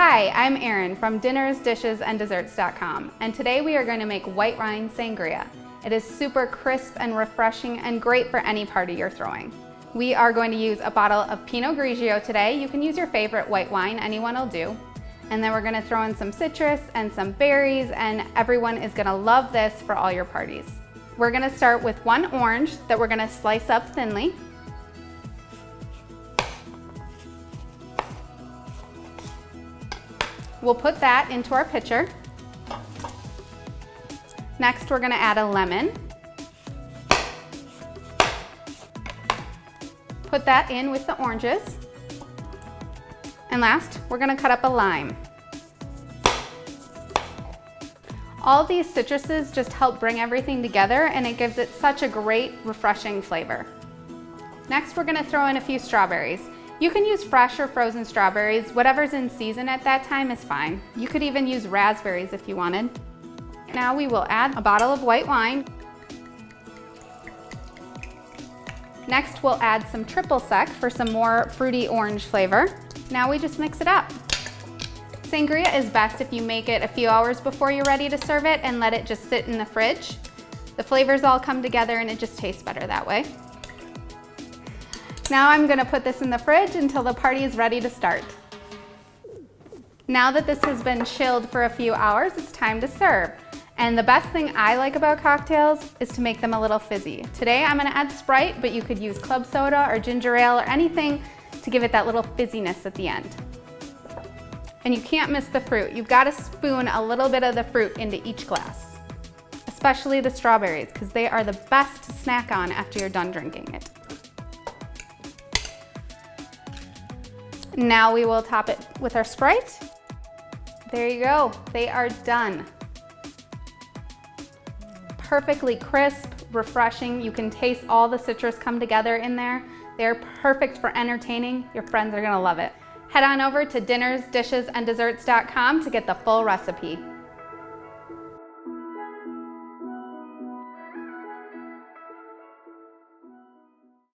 Hi, I'm Erin from dinnersdishesanddeserts.com, and today we are going to make white wine sangria. It is super crisp and refreshing and great for any party you're throwing. We are going to use a bottle of Pinot Grigio today. You can use your favorite white wine, anyone will do. And then we're going to throw in some citrus and some berries, and everyone is going to love this for all your parties. We're going to start with one orange that we're going to slice up thinly. We'll put that into our pitcher. Next, we're going to add a lemon. Put that in with the oranges. And last, we're going to cut up a lime. All of these citruses just help bring everything together, and it gives it such a great, refreshing flavor. Next, we're going to throw in a few strawberries. You can use fresh or frozen strawberries. Whatever's in season at that time is fine. You could even use raspberries if you wanted. Now we will add a bottle of white wine. Next, we'll add some triple sec for some more fruity orange flavor. Now we just mix it up. Sangria is best if you make it a few hours before you're ready to serve it and let it just sit in the fridge. The flavors all come together and it just tastes better that way. Now I'm gonna put this in the fridge until the party is ready to start. Now that this has been chilled for a few hours, it's time to serve. And the best thing I like about cocktails is to make them a little fizzy. Today I'm gonna add Sprite, but you could use club soda or ginger ale or anything to give it that little fizziness at the end. And you can't miss the fruit. You've got to spoon a little bit of the fruit into each glass, especially the strawberries, because they are the best to snack on after you're done drinking it. Now we will top it with our Sprite. There you go, they are done. Perfectly crisp, refreshing. You can taste all the citrus come together in there. They're perfect for entertaining. Your friends are gonna love it. Head on over to dinnersdishesanddeserts.com to get the full recipe.